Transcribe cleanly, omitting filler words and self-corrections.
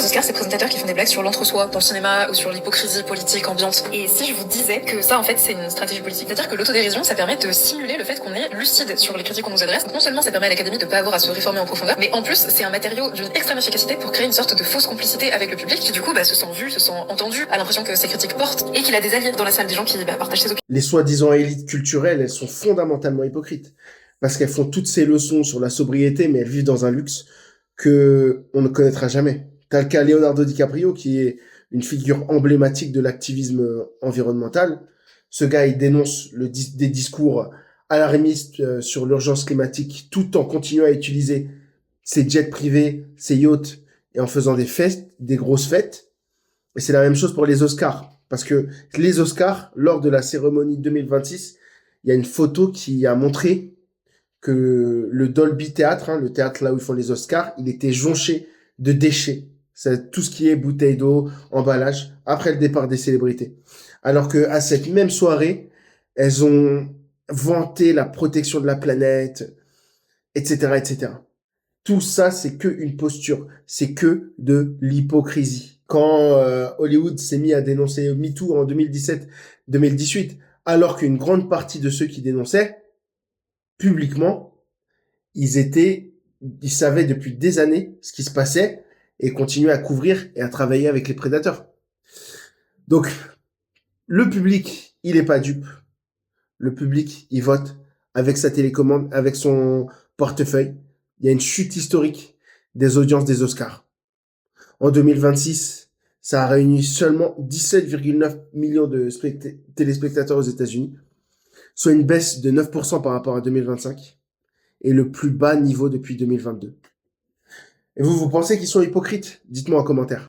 aux Oscars, ces présentateurs qui font des blagues sur l'entre-soi dans le cinéma ou sur l'hypocrisie politique ambiante. Et si je vous disais que ça, en fait, c'est une stratégie politique, c'est-à-dire que l'autodérision, ça permet de simuler le fait qu'on est lucide sur les critiques qu'on nous adresse. Donc non seulement ça permet à l'académie de pas avoir à se réformer en profondeur, mais en plus, c'est un matériau d'une extrême efficacité pour créer une sorte de fausse complicité avec le public qui, du coup, se sent vu, se sent entendu, a l'impression que ses critiques portent et qu'il a des alliés dans la salle, des gens qui partagent ses opinions. Les soi-disant élites culturelles, elles sont fondamentalement hypocrites. Parce qu'elles font toutes ces leçons sur la sobriété, mais elles vivent dans un luxe que on ne connaîtra jamais. T'as le cas Leonardo DiCaprio, qui est une figure emblématique de l'activisme environnemental. Ce gars, il dénonce des discours alarmistes sur l'urgence climatique, tout en continuant à utiliser ses jets privés, ses yachts, et en faisant des fêtes, des grosses fêtes. Et c'est la même chose pour les Oscars. Parce que les Oscars, lors de la cérémonie 2026, il y a une photo qui a montré que le Dolby Théâtre, le théâtre là où ils font les Oscars, il était jonché de déchets. C'est tout ce qui est bouteilles d'eau, emballage, après le départ des célébrités. Alors que à cette même soirée, elles ont vanté la protection de la planète, etc., etc. Tout ça, c'est que une posture, c'est que de l'hypocrisie. Quand Hollywood s'est mis à dénoncer MeToo en 2017-2018, alors qu'une grande partie de ceux qui dénonçaient publiquement, ils savaient depuis des années ce qui se passait et continuaient à couvrir et à travailler avec les prédateurs. Donc, le public, il est pas dupe. Le public, il vote avec sa télécommande, avec son portefeuille. Il y a une chute historique des audiences des Oscars. En 2026, ça a réuni seulement 17,9 millions de téléspectateurs aux États-Unis, soit une baisse de 9% par rapport à 2025 et le plus bas niveau depuis 2022. Et vous pensez qu'ils sont hypocrites? Dites-moi en commentaire.